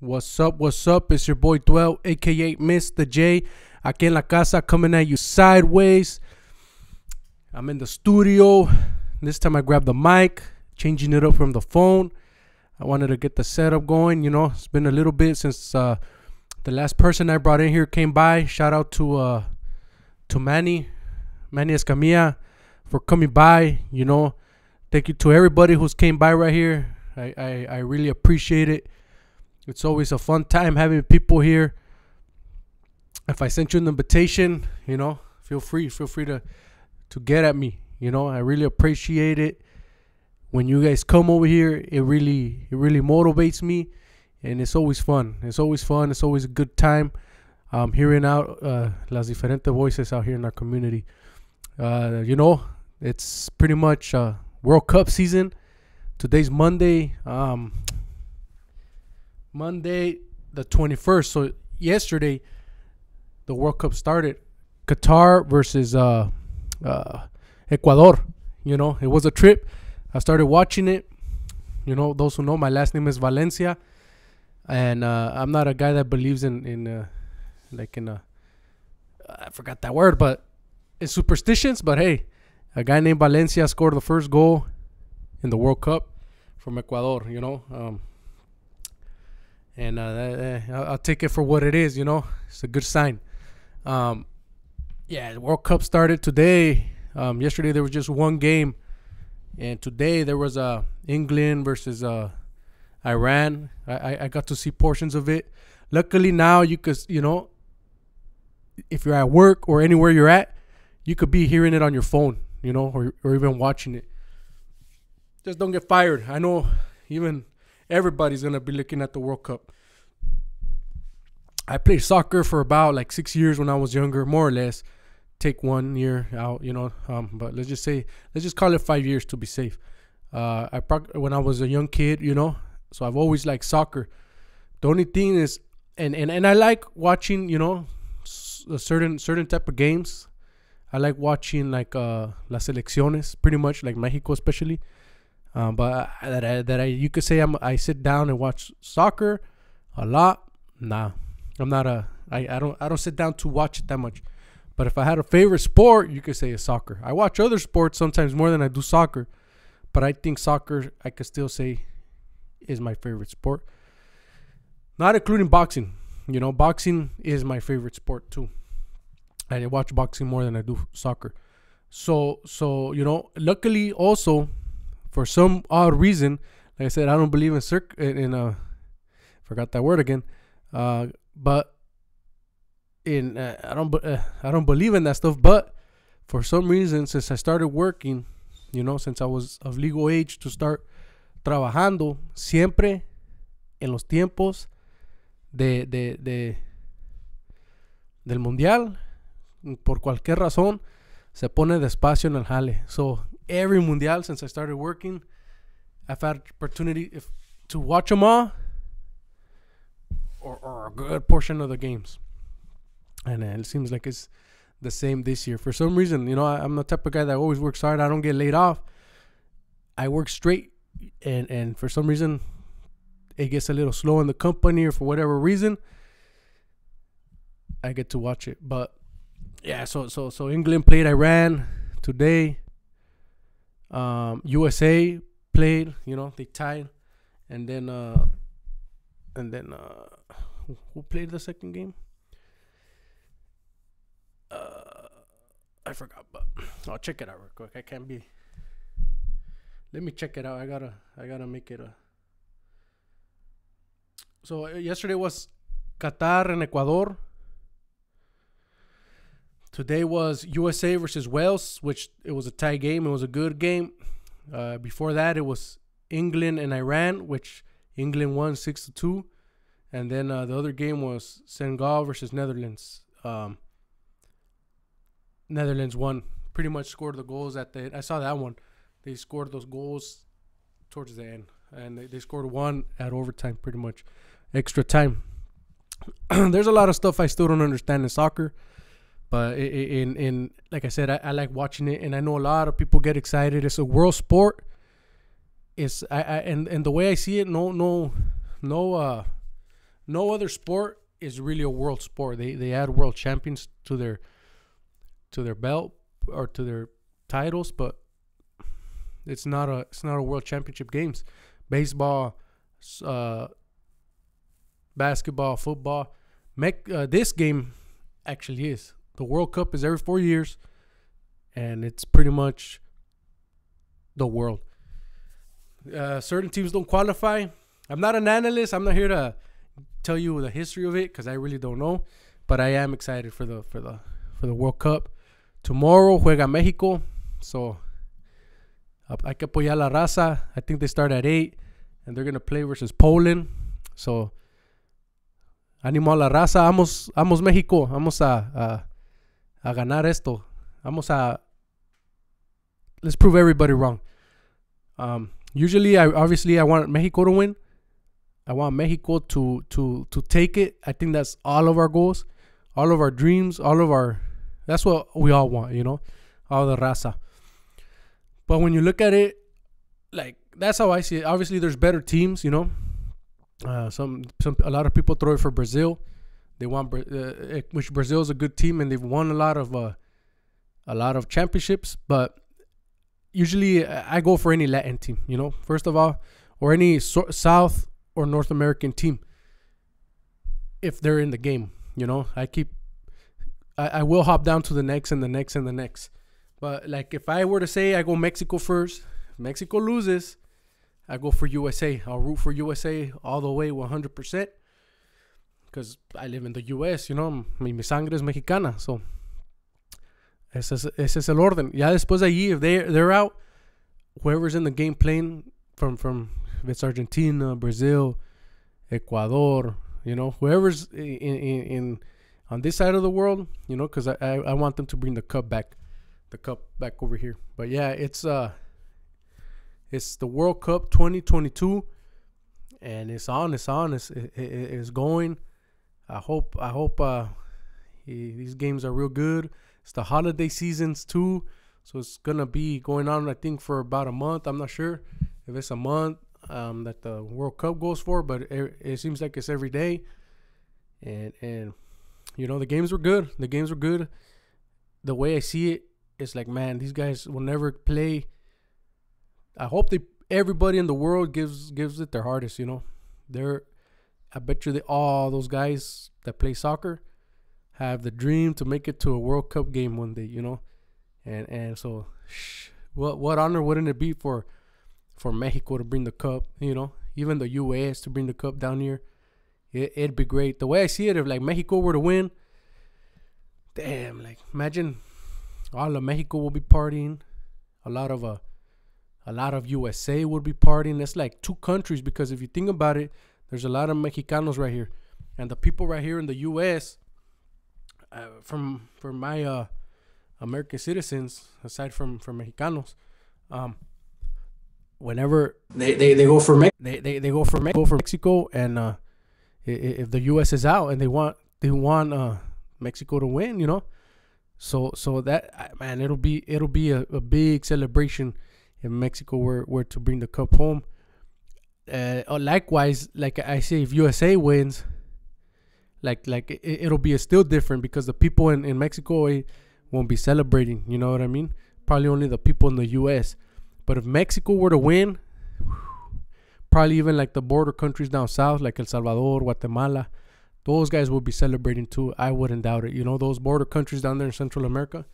What's up? What's up? It's your boy Dwell, aka Mr. J. Aquí en la casa, coming at you sideways. I'm in the studio. This time I grabbed the mic, changing it up from the phone. I wanted to get the setup going. You know, it's been a little bit since the last person I brought in here came by. Shout out to Manny Escamilla for coming by. You know, thank you to everybody who's came by right here. I really appreciate it. It's always a fun time having people here. If I sent you an invitation, you know, feel free to get at me. You know, I really appreciate it. When you guys come over here, it really motivates me, and it's always fun. It's always a good time hearing out las diferentes voices out here in our community. You know, it's pretty much World Cup season. Today's Monday, the 21st. So yesterday, the World Cup started. Qatar versus Ecuador. You know, it was a trip. I started watching it. You know, those who know, my last name is Valencia, and I'm not a guy that believes in I forgot that word, but it's superstitions. But hey, a guy named Valencia scored the first goal in the World Cup from Ecuador. You know, and I'll take it for what it is. You know, it's a good sign. Yeah, the World Cup started today. Yesterday there was just one game, and today there was England versus Iran. I got to see portions of it. Luckily now you could, you know, if you're at work or anywhere you're at, you could be hearing it on your phone, you know, or even watching it. Just don't get fired. I know even everybody's gonna be looking at the World Cup. I played soccer for about like 6 years when I was younger, more or less. Take 1 year out, you know. But let's just call it 5 years to be safe. When I was a young kid, you know. So I've always liked soccer. The only thing is, and I like watching, you know, a certain type of games. I like watching like las selecciones, pretty much like Mexico especially. But you could say I sit down and watch soccer a lot. Nah, I'm not I don't sit down to watch it that much. But if I had a favorite sport, you could say it's soccer. I watch other sports sometimes more than I do soccer, but I think soccer I could still say is my favorite sport. Not including boxing. You know, boxing is my favorite sport too. I watch boxing more than I do soccer. So you know, luckily also, for some odd reason, like I said, I don't believe in forgot that word again. But I don't believe in that stuff. But for some reason, since I started working, you know, since I was of legal age to start trabajando, siempre en los tiempos del mundial, por cualquier razón, se pone despacio en el jale. So every mundial since I started working, I've had opportunity to watch them all, or a good portion of the games. And it seems like it's the same this year. For some reason, you know, I'm the type of guy that always works hard. I don't get laid off. I work straight. And for some reason, it gets a little slow in the company, or for whatever reason, I get to watch it. But yeah, so England played Iran today. USA played, you know, they tied. And then who played the second game? I forgot, but I'll check it out real quick. Let me check it out. I gotta make it So yesterday was Qatar and Ecuador. Today was USA versus Wales, which it was a tie game. It was a good game. Before that, it was England and Iran, which England won 6-2. And then the other game was Senegal versus Netherlands. Netherlands won. Pretty much scored the goals at the end. I saw that one. They scored those goals towards the end. And they scored one at overtime, pretty much. Extra time. There's a lot of stuff I still don't understand in soccer. But in like I said, I like watching it. And I know a lot of people get excited. It's a world sport. And the way I see it, no no other sport is really a world sport. They add world champions to their belt or to their titles, but it's not a world championship games. Baseball, basketball, football. This game actually is. The World Cup is every 4 years, and it's pretty much the world. Certain teams don't qualify. I'm not an analyst. I'm not here to tell you the history of it because I really don't know. But I am excited for the World Cup. Tomorrow juega Mexico, so hay que apoyar la raza. I think they start at 8, and they're gonna play versus Poland. So ánimo a la raza. Vamos México. Vamos a ganar esto. Let's prove everybody wrong. Usually, I want Mexico to win. I want Mexico to take it. I think that's all of our goals, all of our dreams, that's what we all want, all the raza. But when you look at it, like, that's how I see it. Obviously, there's better teams, a lot of people throw it for Brazil. They want which Brazil is a good team, and they've won a lot of championships. But usually, I go for any Latin team, first of all, or any South or North American team if they're in the game. I will hop down to the next and the next and the next. But like, if I were to say I go Mexico first, if Mexico loses, I go for USA. I'll root for USA all the way 100% because I live in the US, mi sangre es mexicana. So ese es el orden. Ya después de allí, if they're out, whoever's in the game playing from if it's Argentina, Brazil, Ecuador, whoever's in on this side of the world, because I want them to bring the cup back over here. But yeah, it's the World Cup 2022, and it's going. I hope these games are real good. It's the holiday seasons too, so it's gonna be going on, I think, for about a month. I'm not sure if it's a month that the World Cup goes for, but it seems like it's every day. And the games were good. The way I see it, it's like, man, these guys will never play. I hope everybody in the world gives it their hardest. I bet you all those guys that play soccer have the dream to make it to a World Cup game one day. And so, what honor wouldn't it be for Mexico to bring the cup? Even the US to bring the cup down here. It'd be great. The way I see it, if like Mexico were to win, damn, like, imagine all of Mexico will be partying. A lot of USA would be partying. It's like two countries, because if you think about it, there's a lot of Mexicanos right here, and the people right here in the US, from my American citizens, aside from Mexicanos, whenever they go for Mexico, and if the U.S. is out and they want Mexico to win, so that, man, it'll be a big celebration if Mexico were to bring the cup home. Likewise, like I say, if USA wins, like it'll be still different, because the people in Mexico won't be celebrating. You know what I mean? Probably only the people in the U.S. But if Mexico were to win, probably even like the border countries down south, like El Salvador, Guatemala, those guys will be celebrating too. I wouldn't doubt it. Those border countries down there in Central America,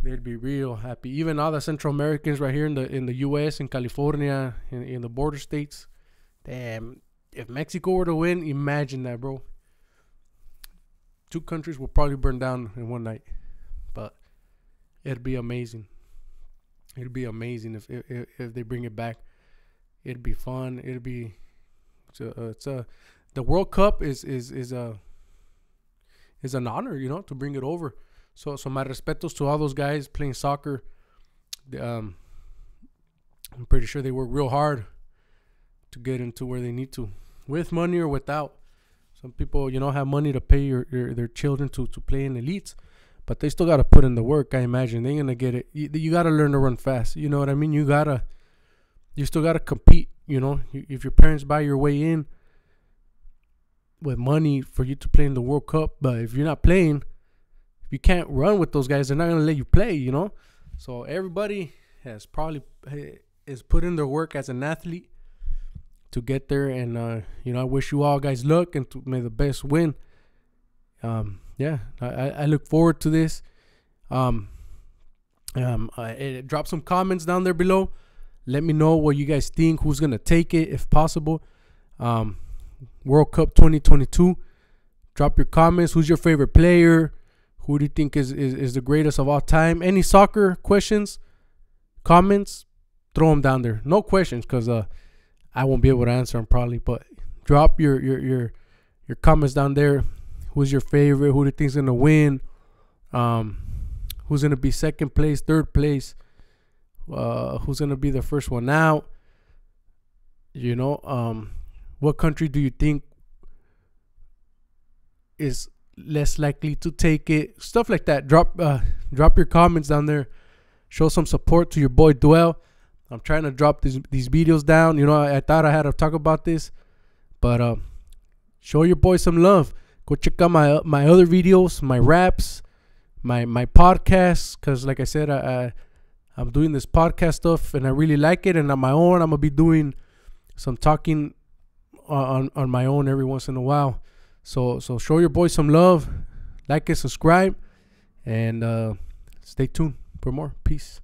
they'd be real happy. Even all the Central Americans right here in the U.S., in California, in the border states. Damn, if Mexico were to win, imagine that, bro. Two countries will probably burn down in one night, but it'd be amazing. It'd be amazing if they bring it back. It'd be fun. It'd be the World Cup is an honor, to bring it over. So my respetos to all those guys playing soccer. I'm pretty sure they work real hard to get into where they need to, with money or without. Some people, have money to pay their children to play in elites, but they still got to put in the work. I imagine they're gonna get it. You got to learn to run fast. You know what I mean? You still got to compete. If your parents buy your way in, with money for you to play in the World Cup. But if you're not playing, if you can't run with those guys, they're not gonna let you play. You know, so everybody has probably is put in their work as an athlete to get there, and I wish you all guys luck and may the best win. I look forward to this. Drop some comments down there below. Let me know what you guys think. Who's gonna take it, if possible. World Cup 2022. Drop your comments. Who's your favorite player? Who do you think is the greatest of all time? Any soccer questions, comments, throw them down there. No questions, because I won't be able to answer them probably. But drop your comments down there. Who's your favorite? Who do you think is gonna win? Who's gonna be second place, third place? Who's gonna be the first one out? What country do you think is less likely to take it? Stuff like that. Drop your comments down there. Show some support to your boy Duel. I'm trying to drop these videos down. I thought I had to talk about this, but show your boy some love. Go check out my other videos, my raps, my podcasts, because like I said, I'm doing this podcast stuff and I really like it. And on my own, I'm gonna be doing some talking on my own every once in a while. So show your boy some love, like and subscribe, and stay tuned for more. Peace.